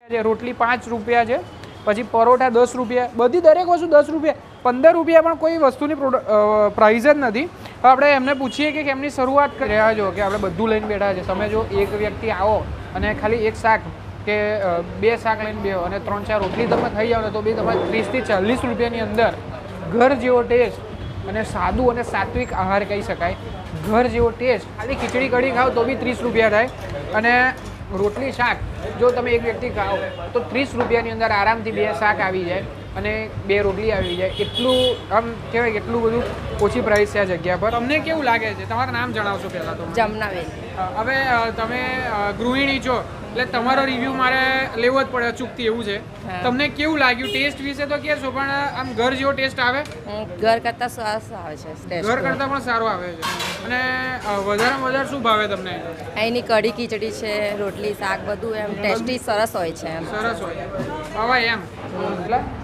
છે, રોટલી 5 રૂપિયા છે, પછી પરોઠા 10 રૂપિયા, બધી દરેક વસ્તુ 10 રૂપિયા, 15 રૂપિયા પણ કોઈ વસ્તુની પ્રાઇસ જ નથી. હવે આપણે એમને પૂછીએ કે કેમની શરૂઆત કરી રહ્યા છો, કે આપણે બધું લઈને બેઠા છે. તમે જો એક વ્યક્તિ આવો અને ખાલી એક શાક કે 2 શાક લઈને બેહો અને 3-4 રોટલી તમે ખાઈ જાઓ ને તો બી તમારે 30 થી 40 રૂપિયાની અંદર ઘર જેવો ટેસ્ટ અને સાદું અને સાત્વિક આહાર કહી શકાય. ઘર જેવો ટેસ્ટ, ખાલી ખીચડી કઢી ખાઓ તો બી 30 રૂપિયા થાય. અને રોટલી શાક જો તમે એક વ્યક્તિ ખાઓ તો 30 રૂપિયાની અંદર આરામથી 2 શાક આવી જાય અને 2 રોટલી આવી જાય. એટલું આમ કહેવાય કે એટલું બધું ઓછી પ્રાઇસ છે આ જગ્યા પર. તમને કેવું લાગે છે? તમારું નામ જણાવશો પહેલાં તો? જમનાબેન. હવે તમે ગૃહિણી છો એટલે તમારો રિવ્યૂ મારે લેવો જ પડે અચૂકથી એવું છે. તમને કેવું લાગ્યું? ટેસ્ટ વિશે તો કહેશો પણ આમ ઘર જેવો ટેસ્ટ આવે? ઘર કરતાં સરસ આવે છે. ઘર કરતાં પણ સારો આવે છે. અને વધારેમાં વધારે શું ભાવે તમને? અહીંની કઢી ખીચડી છે, રોટલી શાક બધું એમ ટેસ્ટી સરસ હોય છે. સરસ હોય હવે એમ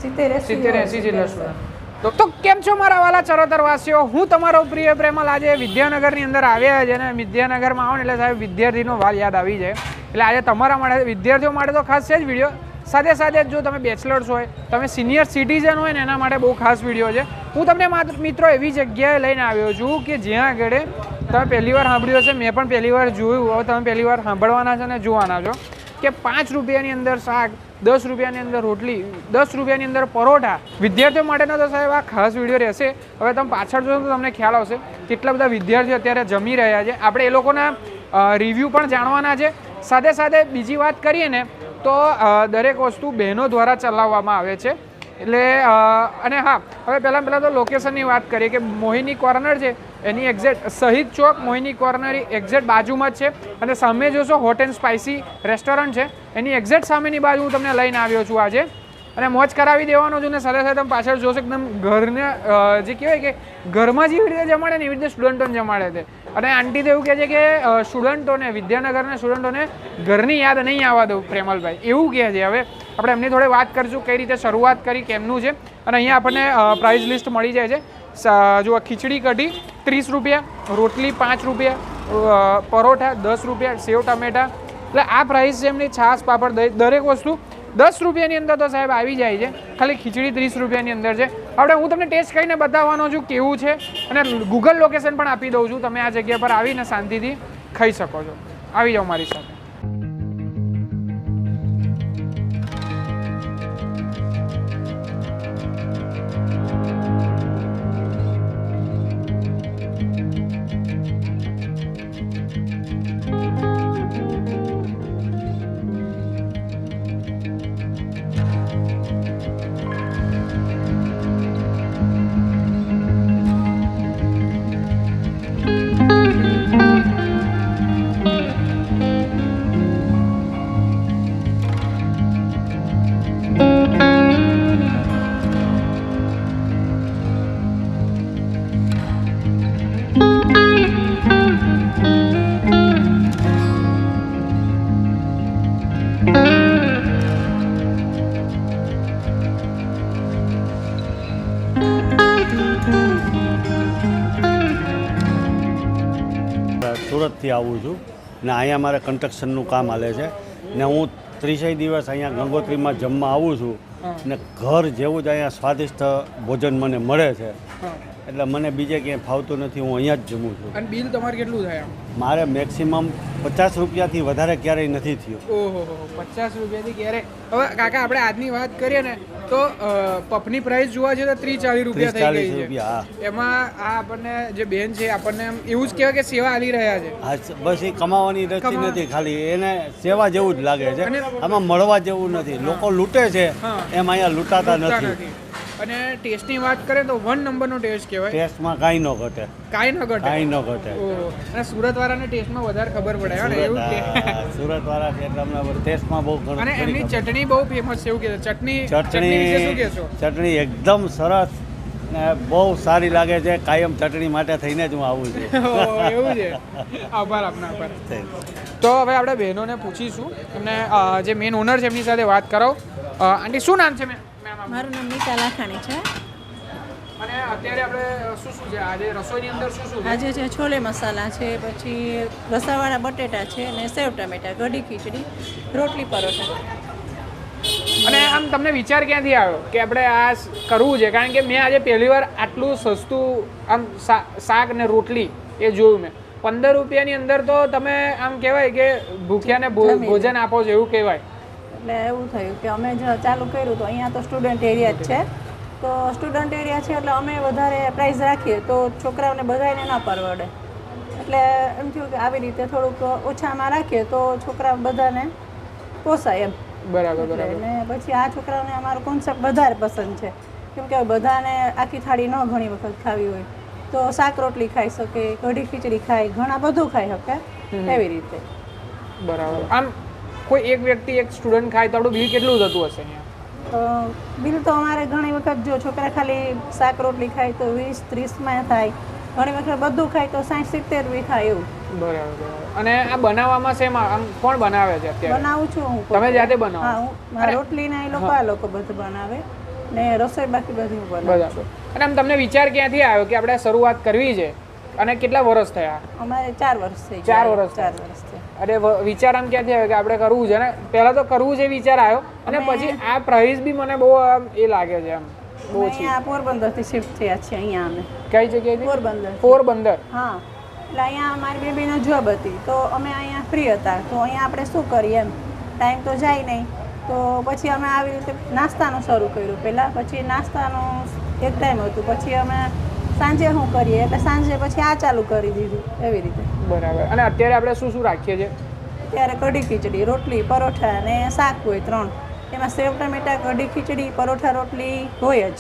70-80 જેટલા સ્ટુડન્ટ. તો કેમ છો મારા વાલા ચરોતરવાસીઓ? હું તમારો પ્રિય પ્રેમલ આજે વિદ્યાનગરની અંદર આવ્યા છે. અને વિદ્યાનગરમાં આવો ને એટલે સાહેબ વિદ્યાર્થીનો વાલ યાદ આવી જાય. એટલે આજે તમારા માટે વિદ્યાર્થીઓ માટે તો ખાસ છે જ વિડીયો. સાથે સાથે જો તમે બેચલર્સ હોય, તમે સિનિયર સિટીઝન હોય ને એના માટે બહુ ખાસ વિડીયો છે. હું તમને માત્ર મિત્રો એવી જગ્યાએ લઈને આવ્યો છું કે જ્યાં આગળ તમે પહેલી વાર સાંભળ્યું હશે, મેં પણ પહેલી વાર જોયું, હવે તમે પહેલી વાર સાંભળવાના છો અને જોવાના છો કે 5 રૂપિયાની અંદર શાક, 10 રૂપિયાની અંદર રોટલી, 10 રૂપિયાની અંદર પરોઠા. વિદ્યાર્થીઓ માટેનો તો સાહેબ આ ખાસ વિડીયો રહેશે. હવે તમે પાછળ જોશો તો તમને ખ્યાલ આવશે કેટલા બધા વિદ્યાર્થીઓ અત્યારે જમી રહ્યા છે. આપણે એ લોકોના રિવ્યૂ પણ જાણવાના છે. સાથે સાથે બીજી વાત કરીએ ને તો દરેક વસ્તુ બહેનો દ્વારા ચલાવવામાં આવે છે. એટલે અને હા, હવે પહેલાં તો લોકેશનની વાત કરીએ કે મોહિની કોર્નર છે એની એક્ઝેક્ટ શહીદ ચોક મોહિની કોર્નર એક્ઝેક્ટ બાજુમાં જ છે. અને સામે જોશો હોટ એન્ડ સ્પાઇસી રેસ્ટોરન્ટ છે, એની એક્ઝેક્ટ સામેની બાજુ હું તમને લઈને આવ્યો છું આજે. અને મોજ કરાવી દેવાનો છું. ને સાથે સાથે તમે પાછળ જોશો એકદમ ઘરને જે કહેવાય કે ઘરમાં જેવી રીતે જમાડે ને એવી રીતે સ્ટુડન્ટોને જમાડે છે. અને આંટી તો એવું કહે છે કે સ્ટુડન્ટોને, વિદ્યાનગરના સ્ટુડન્ટોને ઘરની યાદ નહીં આવવા દઉં પ્રેમલભાઈ, એવું કહે છે. હવે આપણે એમની જોડે વાત કરીશું કઈ રીતે શરૂઆત કરી, કેમનું છે. અને અહીંયા આપણને પ્રાઇસ લિસ્ટ મળી જાય છે. જો ખીચડી કઢી 30 રૂપિયા, રોટલી 5 રૂપિયા, પરોઠા 10 રૂપિયા, સેવ ટમેટા. એટલે આ પ્રાઇસ છે એમની. છાશ, પાપડ, દહીં દરેક વસ્તુ 10 રૂપિયાની અંદર તો સાહેબ આવી જાય છે. ખાલી ખીચડી 30 રૂપિયાની અંદર છે. આપણે હું તમને ટેસ્ટ કરીને બતાવવાનો છું કેવું છે. અને ગૂગલ લોકેશન પણ આપી દઉં છું. તમે આ જગ્યા પર આવીને શાંતિથી ખાઈ શકો છો. આવી જાઓ મારી સાથે. સુરતથી આવું છું ને અહીંયા મારે કન્સ્ટ્રક્શનનું કામ હાલે છે ને હું 30 દિવસ અહીંયા ગંગોત્રીમાં જમવા આવું છું ને ઘર જેવું જ અહીંયા સ્વાદિષ્ટ ભોજન મને મળે છે. એટલે મને બીજે ક્યાંય ફાવતું નથી, હું અહીંયા જ જમું છું. અને બિલ તમારે કેટલું થાય? મારે મેક્સિમમ 50 રૂપિયાથી વધારે ક્યારેય નથી થયું. ઓહો, 50 રૂપિયાથી ક્યારે? હવે કાકા આપણે આજની વાત કરીએ ને તો પફની પ્રાઇસ જોવા જઈએ તો 30-40 રૂપિયા થઈ ગઈ છે. એમાં આ આપણને જે બેન છે આપણને એવું જ કહેવાય કે સેવા આલી રહ્યા છે. હા, બસ એ કમાવાની રસ્તી નથી, ખાલી એને સેવા જેવું જ લાગે છે. આમાં મળવા જેવું નથી. લોકો લૂંટે છે એમ અહીંયા લૂંટાતા નથી. અને ટેસ્ટની વાત કરીએ તો 1 નંબરનો ટેસ્ટ કહેવાય. ટેસ્ટમાં કાંઈ ન ઘટે. કાંઈ ન ઘટે. અને સુરતવાળાને ટેસ્ટમાં વધારે ખબર પડે. સુરતવાળા છે એટલે અમને ટેસ્ટમાં બહુ ઘણું. અને એમની ચટણી બહુ ફેમસ છે એવું કહે છે. ચટણી એકદમ સરસ ને બહુ સારી લાગે છે. કાયમ ચટણી માટે થઈને જ હું આવું છું. એવું છે. આભાર આપનો, આભાર. તો હવે આપણે બહેનોને પૂછીશું, એમને જે મેન ઓનર છે એમની સાથે વાત કરો. આંટી શું નામ છે? મારું નામ નીતા લાખાણી છે. અને અત્યારે આપણે શું છે આજે રસોઈની અંદર શું આજે છે છોલે મસાલા છે, પછી રસાવાળા બટેટા છે અને સેવ ટમેટા, કઢી ખીચડી, રોટલી પરોઠા. તમને વિચાર ક્યાંથી આવ્યો કે આપણે આ કરવું છે? કારણ કે મેં આજે પહેલી વાર આટલું સસ્તું આમ શાક ને રોટલી એ જોયું મેં. 15 રૂપિયાની અંદર તો તમે આમ કહેવાય કે ભૂખ્યાને ભોજન આપો છો એવું કહેવાય. એટલે એવું થયું કે અમે જો ચાલુ કર્યું તો અહીંયા તો સ્ટુડન્ટ એરિયા જ છે, તો સ્ટુડન્ટ એરિયા છે એટલે અમે વધારે પ્રાઇસ રાખીએ તો છોકરાઓને બધાને ના પરવડે, એટલે એમ થયું કે આવી રીતે થોડુંક ઓછામાં રાખીએ તો છોકરા બધાને પોસાય એમ. બરાબર બરાબર. અને પછી આ છોકરાઓને અમારો કોન્સેપ્ટ વધારે પસંદ છે, કેમ કે બધાને આખી થાળી ન ઘણી વખત ખાવી હોય તો શાક રોટલી ખાઈ શકે, કઢી ખીચડી ખાય, ઘણા બધું ખાઈ શકે એવી રીતે. બરાબર. આમ કોઈ એક વ્યક્તિ એક સ્ટુડન્ટ ખાય તો આપણું બિલ કેટલું થતું હશે અહીંયા? બિલ તો અમારે ઘણી વખત જો છોકરા ખાલી શાક રોટલી ખાય તો 20-30માં થાય, ઘણી વખત બધું ખાય તો 60-70 બી થાય એવું. બરાબર બરાબર. અને આ બનાવવામાં શેમાં આમ કોણ બનાવે છે અત્યારે? બનાવું છું હું. તમે જાતે બનાવો? હા, હું મારા રોટલી ને આ લોકો બધું બનાવે ને રસોઈ બાકી બધું બનાવે. બરાબર. અને આમ તમને વિચાર ક્યાંથી આવ્યો કે આપણે શરૂઆત કરવી છે અને કેટલા વર્ષ થયા? અમારે 4 વર્ષ થઈ 4 વર્ષ. 4 વર્ષ થયા. અરે વિચાર આમ ક્યાંથી આવ્યો કે આપણે કરવું છે? ને પહેલા તો કરવું છે વિચાર આવ્યો, અને પછી આ પ્રાઇસ બી મને બહુ આમ એ લાગે છે આમ બહુ છે. અહીંયા પોરબંદરથી શિફ્ટ થયા છીએ અહીંયા અમે. કઈ જગ્યાએથી? પોરબંદર. પોરબંદર. હા, એટલે અહીંયા મારી બેબીનો જોબ હતી તો અમે અહીંયા ફ્રી હતા તો અહીંયા આપણે શું કરીએ એમ, ટાઈમ તો જાય નહીં, તો પછી અમે આવી રીતે નાસ્તાનું શરૂ કર્યું પહેલાં, પછી નાસ્તાનું એક ટાઈમ હતું, પછી અમે સાંજે શું કરીએ એટલે સાંજે પછી આ ચાલુ કરી દીધું એવી રીતે. બરાબર. અને અત્યારે આપણે શું શું રાખીએ છીએ? ત્યારે કઢી ખીચડી, રોટલી, પરોઠા અને શાક હોય 3, એમાં સેવ ટમેટા, કઢી ખીચડી, પરોઠા, રોટલી હોય જ,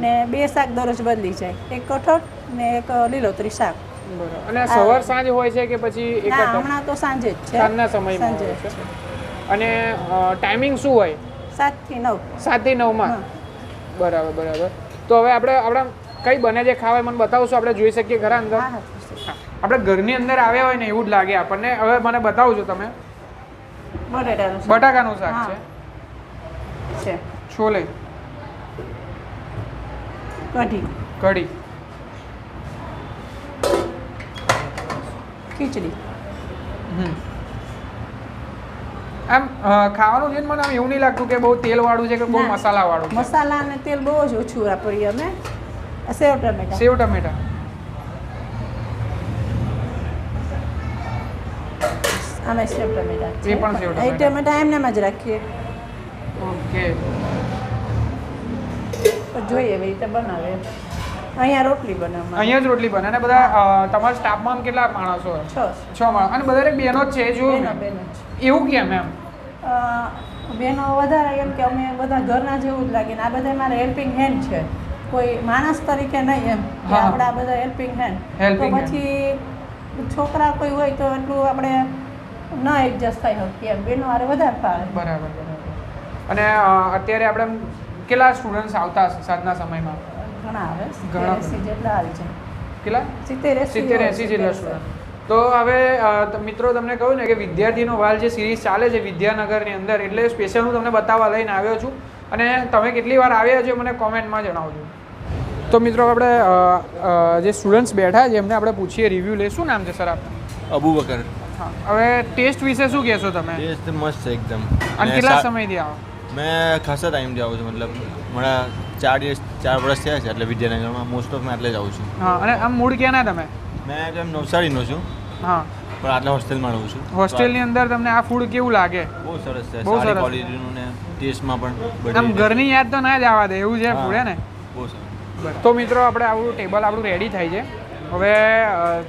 ને 2 શાક દરરોજ બદલી જાય, એક કઠોળ ને એક લીલોતરી શાક. બરાબર. અને સવાર સાંજ હોય છે કે પછી એક જ? હમણાં તો સાંજે જ છે, સાંજના સમયમાં સાંજે હોય છે. અને ટાઈમિંગ શું હોય? 7 થી 9. 7 થી 9 માં. બરાબર બરાબર. તો હવે આપણે કઈ બને છે ખાવા મને બતાવશો? આપણે જોઈ શકીએ ઘરા અંદર? હા. આપણે ઘરની અંદર આવ્યા હોય ને એવું જ લાગે આપણને. હવે મને બતાવજો તમે. બટાકાનું શાક છે, છોલે, કઢી, ખીચડી. આમ ખાવાનું છે ને મને આમ એવું નહીં લાગતું કે બહુ તેલ વાળું છે કે બહુ મસાલા વાળું છે. મસાલા અને તેલ બહુ જ ઓછું વાપરીએ અમે. સેવ ટમેટા. સેવ ટમેટા. આમે સેવ ટમેટા એ પણ સેવ ટમેટા. એ ટમેટા એમને જ રાખીએ. ઓકે. જોઈએ એવી રીતે બનાવે. અહીંયા રોટલી બને. અહીંયા જ રોટલી બને. અને બધા તમારા સ્ટાફમાં કેટલા માણસો હોય? 6 માણસ. અને બધા બહેનો જ છે જોયું મેં. એવું કેમ એમ? બહેનો વધારે એમ કે અમે બધા ઘરના જેવું જ લાગે ને આ બધા મારા હેલ્પિંગ હેન્ડ છે, કોઈ માણસ તરીકે નહીં એમ કે આપણા બધા હેલ્પિંગ હેન્ડ. તો પછી છોકરા કોઈ હોય તો એટલું આપણે ન એડજસ્ટ થઈ શકીએ એમ, બહેનો હારે વધારે ફાવે. બરાબર બરાબર. અને અત્યારે આપણે કેટલા સ્ટુડન્ટ્સ આવતા હશે સાંજના સમયમાં? ઘણા આવે, ઘણા 80 જેટલા આવી જાય. કેટલા? 70-80 જેટલા સ્ટુડન્ટ. તો હવે મિત્રો તમને કહ્યું ને કે વિદ્યાર્થીનો વાલ જે સિરીઝ ચાલે છે વિદ્યાનગરની અંદર, એટલે સ્પેશિયલ હું તમને બતાવવા લઈને આવ્યો છું. અને તમે કેટલી વાર આવ્યા છો મને કોમેન્ટમાં જણાવજો. તો મિત્રો આપણે જે સ્ટુડન્ટ્સ બેઠા છે એમને આપણે પૂછીએ, રિવ્યૂ લઈએ. શું નામ છે સર આપનું? અબુબકર. હા, હવે ટેસ્ટ વિશે શું કહેશો તમે? ટેસ્ટ મસ્ત છે એકદમ. અને કેટલા સમયથી આવો? મેં ખાસા ટાઈમથી આવું છું, મતલબ મારા 4 વર્ષ થયા છે, એટલે વિદ્યાનગરમાં મોસ્ટ ઓફ મેં એટલે જ આવું છું. હા. અને આમ મૂળ ક્યાંના તમે? મેં એમ નવસારીનો છું. હા. પણ આટલા હોસ્ટેલમાં રહું છું. હોસ્ટેલની અંદર તમને આ ફૂડ કેવું લાગે? બહુ સરસ છે, બહુ સારી સરસ. ક્વોલિટીનું ને ટેસ્ટમાં પણ આમ ઘરની યાદ તો ના જ આવવા દે એવું છે ફૂડ, હે ને? બહુ સરસ. તો મિત્રો આપણે આપણું ટેબલ આપણું રેડી થાય છે. હવે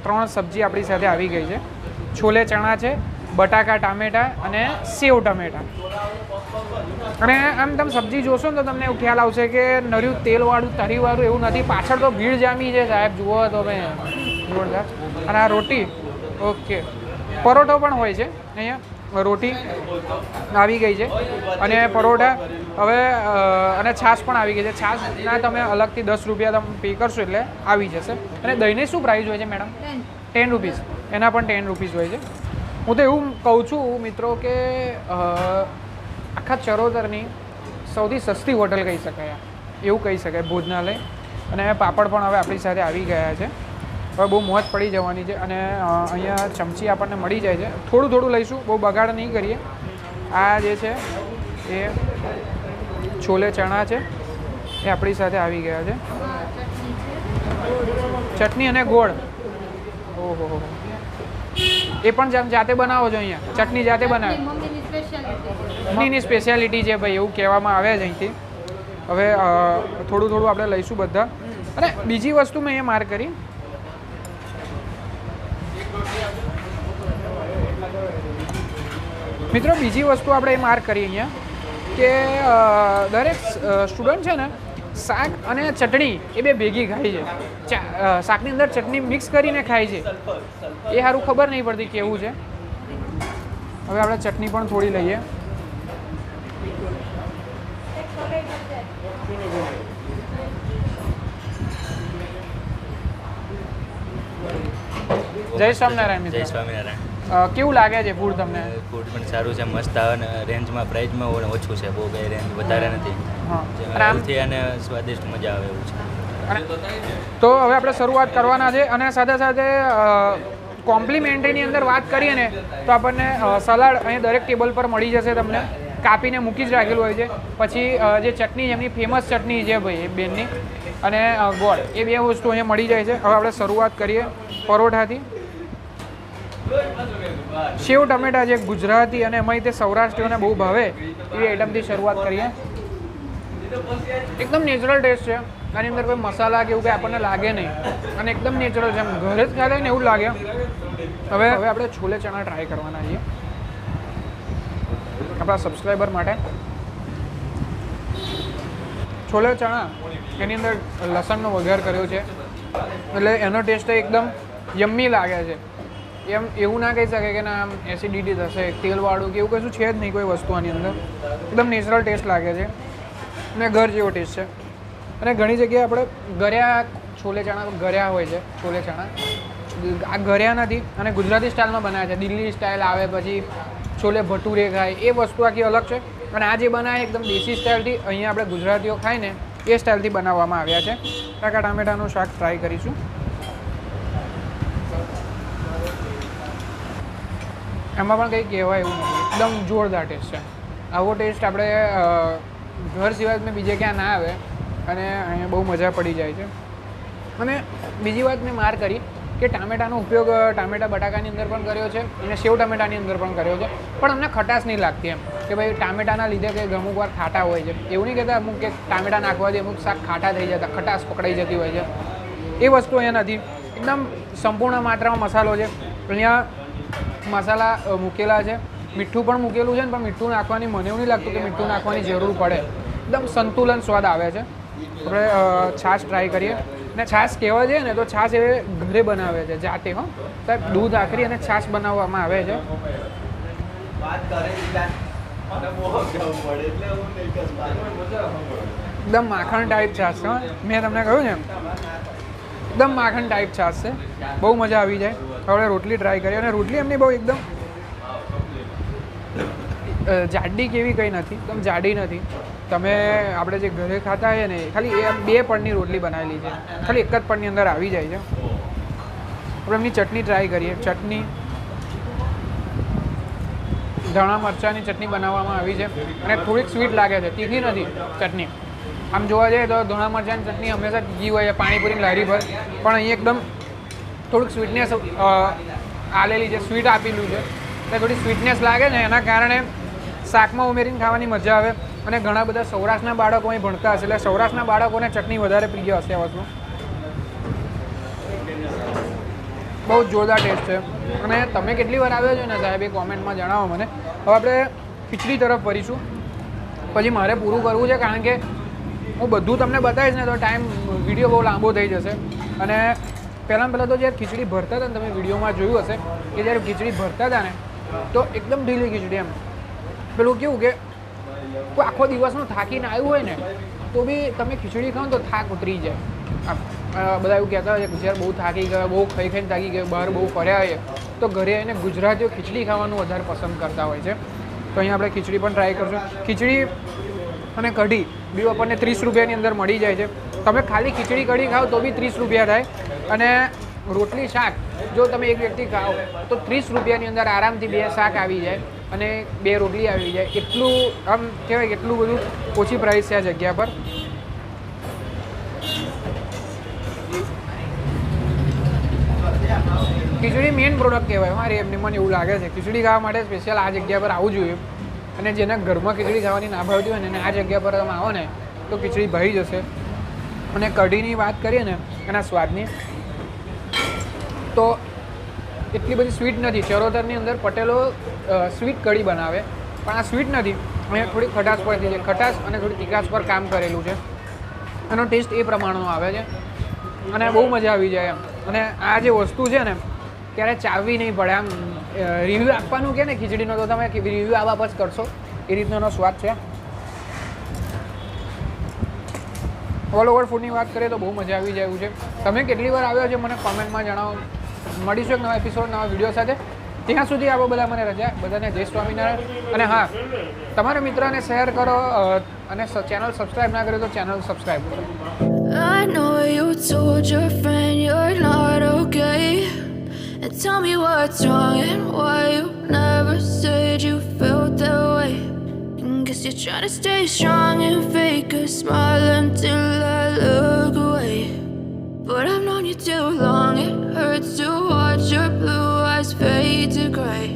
3 સબ્જી આપણી સાથે આવી ગઈ છે. છોલે ચણા છે, બટાકા ટામેટા અને સેવ ટમેટા. અને આમ તમે સબ્જી જોશો ને તો તમને એવું ખ્યાલ આવશે કે નર્યું તેલવાળું તરીવાળું એવું નથી. પાછળ તો ભીડ જામી છે સાહેબ, જુઓ તો તમે જોરદાર. અને આ રોટી, ઓકે, પરોઠો પણ હોય છે અહીંયા. રોટી આવી ગઈ છે અને પરોઠા હવે અને છાશ પણ આવી ગઈ છે. છાશના તમે અલગથી 10 રૂપિયા તમે પે કરશો એટલે આવી જશે. અને દહીંની શું પ્રાઇસ હોય છે મેડમ? 10 રૂપીસ. એના પણ 10 રૂપીસ હોય છે. હું તો એવું કહું છું મિત્રો કે આખા ચરોતરની સૌથી સસ્તી હોટલ કહી શકાય, એવું કહી શકાય ભોજનાલય. અને પાપડ પણ હવે આપણી સાથે આવી ગયા છે. હવે બહુ મોજ પડી જવાની છે. અને અહીંયા ચમચી આપણને મળી જાય છે. થોડું થોડું લઈશું, બહુ બગાડ નહીં કરીએ. આ જે છે એ છોલે ચણા છે એ આપણી સાથે આવી ગયા છે. ચટણી અને ગોળ. ઓહો, એ પણ જાતે બનાવો છો અહીંયા? ચટણી જાતે બનાવે? મમ્મીની સ્પેશિયાલિટી છે ભાઈ, એવું કહેવામાં આવે છે અહીંથી. હવે થોડું થોડું આપણે લઈશું બધા. અને બીજી વસ્તુ મેં અહીંયા માર્ક કરી, મિત્રો બીજી વસ્તુ આપણે એ માર્ક કરી અહીંયા કે દરેક સ્ટુડન્ટ છે ને શાક અને ચટણી એ બે ભેગી ખાય છે. શાકની અંદર ચટણી મિક્સ કરીને ખાય છે. એ સારું ખબર નહીં પડતી કેવું છે. હવે આપણે ચટણી પણ થોડી લઈએ. જય સ્વામિનારાયણ મિત્રો. જય સ્વામિનારાયણ. કેવું લાગે છે ફૂડ તમને? ફૂડ પણ સારું છે, મસ્ત આવે ને રેન્જમાં પ્રાઇઝમાં ઓછું છે, બહુ કંઈ રેન્જ વધારે નથી. હા. જેમાં હેલ્થી અને સ્વાદિષ્ટ મજા આવે એવું છે. અને તો હવે આપણે શરૂઆત કરવાના છે અને સાથે સાથે કોમ્પ્લિમેન્ટરીની અંદર વાત કરીએ ને તો આપણને સલાડ અહીં દરેક ટેબલ પર મળી જશે તમને. કાપીને મૂકી જ રાખેલું હોય છે. પછી જે ચટણી એમની ફેમસ ચટણી છે ભાઈ એ બેનની, અને ગોળ, એ બે વસ્તુ અહીંયા મળી જાય છે. હવે આપણે શરૂઆત કરીએ પરોઠાથી. સેવ ટમેટા જે ગુજરાતી અને એમાં તે સૌરાષ્ટ્રીઓને બહુ ભાવે એવી આઈટમથી શરૂઆત કરીએ. એકદમ નેચરલ ટેસ્ટ છે, આની અંદર કોઈ મસાલા કે એવું કંઈ આપણને લાગે નહીં અને એકદમ નેચરલ છે, એમ ઘરે જ ખાય ને એવું લાગે. હવે આપણે છોલે ચણા ટ્રાય કરવાના છીએ આપણા સબસ્ક્રાઈબર માટે. છોલે ચણા એની અંદર લસણનો વઘાર કર્યો છે એટલે એનો ટેસ્ટ એકદમ યમ્મી લાગે છે. એમ એવું ના કહી શકે કે ના આમ એસિડિટી થશે, તેલવાળું કે એવું કશું છે જ નહીં કોઈ વસ્તુ આની અંદર. એકદમ નેચરલ ટેસ્ટ લાગે છે અને ઘર જેવો ટેસ્ટ છે. અને ઘણી જગ્યાએ આપણે ગળ્યા છોલે ચણા ગળ્યા હોય છે છોલે ચણા, આ ગળ્યા નથી અને ગુજરાતી સ્ટાઇલમાં બનાવે છે. દિલ્હી સ્ટાઇલ આવે, પછી છોલે ભટુરે ખાય, એ વસ્તુ આખી અલગ છે. અને આ જે બનાવે એકદમ દેશી સ્ટાઇલથી અહીંયા આપણે ગુજરાતીઓ ખાય ને એ સ્ટાઇલથી બનાવવામાં આવ્યા છે. કાકા ટામેટાનું શાક ટ્રાય કરીશું. એમાં પણ કંઈ કહેવાય એવું નથી, એકદમ જોરદાર ટેસ્ટ છે. આવો ટેસ્ટ આપણે ઘર સિવાય મેં બીજે ક્યાં ના આવે અને અહીંયા બહુ મજા પડી જાય છે. અને બીજી વાત મેં માર કરી કે ટામેટાનો ઉપયોગ ટામેટા બટાકાની અંદર પણ કર્યો છે અને સેવ ટમેટાની અંદર પણ કર્યો છે, પણ અમને ખટાશ નહીં લાગતી એમ કે ભાઈ ટામેટાના લીધે કે અમુક વાર ખાટા હોય છે એવું નહીં કહેતા અમુક કે ટામેટા નાખવાથી અમુક શાક ખાટા થઈ જતા, ખટાશ પકડાઈ જતી હોય છે. એ વસ્તુ અહીંયા નથી. એકદમ સંપૂર્ણ માત્રામાં મસાલો છે. અહીંયા મસાલા મૂકેલા છે, મીઠું પણ મૂકેલું છે ને, પણ મીઠું નાખવાની મને એવું નહીં લાગતું કે મીઠું નાખવાની જરૂર પડે. એકદમ સંતુલન સ્વાદ આવે છે. આપણે છાશ ટ્રાય કરીએ. અને છાશ કહેવા જઈએ ને તો છાશ એ ઘરે બનાવે છે જાતે. હો સાહેબ, દૂધ આખરી અને છાશ બનાવવામાં આવે છે. એકદમ માખણ ટાઈપ છાશ છે. મેં તમને કહ્યું ને એકદમ માખણ ટાઈપ છાશ છે. બહુ મજા આવી જાય. હવે રોટલી ટ્રાય કરીએ. અને રોટલી એમની બહુ એકદમ જાડી કેવી કંઈ નથી, એકદમ જાડી નથી. તમે આપણે જે ઘરે ખાતા હોઈએ ને ખાલી એ 2 પળની રોટલી બનાવેલી છે, ખાલી એક જ પળની અંદર આવી જાય છે. આપણે એમની ચટણી ટ્રાય કરીએ. ચટણી ધાણા મરચાંની ચટણી બનાવવામાં આવી છે અને થોડીક સ્વીટ લાગે છે, તીખી નથી ચટણી. આમ જોવા જઈએ તો ધાણા મરચાંની ચટણી હંમેશા તીખી હોય છે પાણીપુરીની લારી પર, પણ અહીં એકદમ થોડુંક સ્વીટનેસ આલેલી છે, સ્વીટ આપેલું છે એટલે થોડી સ્વીટનેસ લાગે ને એના કારણે શાકમાં ઉમેરીને ખાવાની મજા આવે. અને ઘણા બધા સૌરાષ્ટ્રના બાળકો અહીં ભણતા હશે એટલે સૌરાષ્ટ્રના બાળકોને ચટણી વધારે પ્રિય હશે આ વસ્તુ. બહુ જોરદાર ટેસ્ટ છે. અને તમે કેટલી વાર આવ્યો છો ને સાહેબ એ કોમેન્ટમાં જણાવો મને. હવે આપણે ખીચડી તરફ ફરીશું, પછી મારે પૂરું કરવું છે કારણ કે હું બધું તમને બતાવીશ ને તો ટાઈમ વિડીયો બહુ લાંબો થઈ જશે. અને પહેલાં તો જ્યારે ખીચડી ભરતા હતા ને તમે વિડીયોમાં જોયું હશે કે જ્યારે ખીચડી ભરતા હતા ને તો એકદમ ઢીલી ખીચડી, એમ પેલું કેવું કે કોઈ આખો દિવસનું થાકીને આવ્યું હોય ને તો બી તમે ખીચડી ખાઓ તો થાક ઉતરી જાય. બધા એવું કહેતા હોય કે જ્યારે બહુ થાકી ગયા, બહુ ખાઈ ખાઈને થાકી ગયા, બહાર બહુ ફર્યા હોય તો ઘરે આવીને ગુજરાતીઓ ખીચડી ખાવાનું વધારે પસંદ કરતા હોય છે. તો અહીંયા આપણે ખીચડી પણ ટ્રાય કરશું. ખીચડી અને કઢી બે આપણને 30 રૂપિયાની અંદર મળી જાય છે. તમે ખાલી ખીચડી કઢી ખાઓ તો બી 30 રૂપિયા થાય. અને રોટલી શાક જો તમે એક વ્યક્તિ ખાઓ તો 30 રૂપિયાની અંદર આરામથી 2 શાક આવી જાય. અને 2 રોટલી આવી જાય. એટલું આમ કહેવાય કે એટલું બધું ઓછી પ્રાઇસ છે આ જગ્યા પર. ખીચડી મેઇન પ્રોડક્ટ કહેવાય મારે એમને મને એવું લાગે છે. ખીચડી ખાવા માટે સ્પેશિયલ આ જગ્યા પર આવવું જોઈએ. અને જેના ઘરમાં ખીચડી ખાવાની ના ભાવતી હોય ને આ જગ્યા પર તમે આવો ને તો ખીચડી ભાઈ જશે. અને કઢીની વાત કરીએ ને એના સ્વાદની, તો એટલી બધી સ્વીટ નથી. ચરોતરની અંદર પટેલો સ્વીટ કઢી બનાવે, પણ આ સ્વીટ નથી. અહીંયા થોડી ખટાશ પડતી છે. ખટાશ અને થોડી તીખાશ પર કામ કરેલું છે. એનો ટેસ્ટ એ પ્રમાણનો આવે છે અને બહુ મજા આવી જાય એમ. અને આ જે વસ્તુ છે ને ત્યારે ચાવવી નહીં પડે. આમ રિવ્યૂ આપવાનું કે ને ખીચડીનો, તો તમે રિવ્યૂ આવા પર જ કરશો. એ રીતનો એનો સ્વાદ છે. ઓલ ઓવર ફૂડની વાત કરીએ તો બહુ મજા આવી જાય એવું છે. તમે કેટલી વાર આવ્યો છે મને કોમેન્ટમાં જણાવો. મળીશું એક નવા એપિસોડ, નવા વિડીયો સાથે. ત્યાં સુધી આપો બધા મને રજા. બધાને જય સ્વામિનારાયણ. અને હા, તમારા મિત્રને શેર કરો અને ચેનલ સબસ્ક્રાઈબ ના કરે તો ચેનલ સબસ્ક્રાઈબ કરો. I know you told your friend you're not okay. And tell me what's wrong and why you never said you felt that way. And guess you're trying to stay strong and fake a smile until I look away. But I've known you too long, it hurts to watch your blue eyes fade to gray.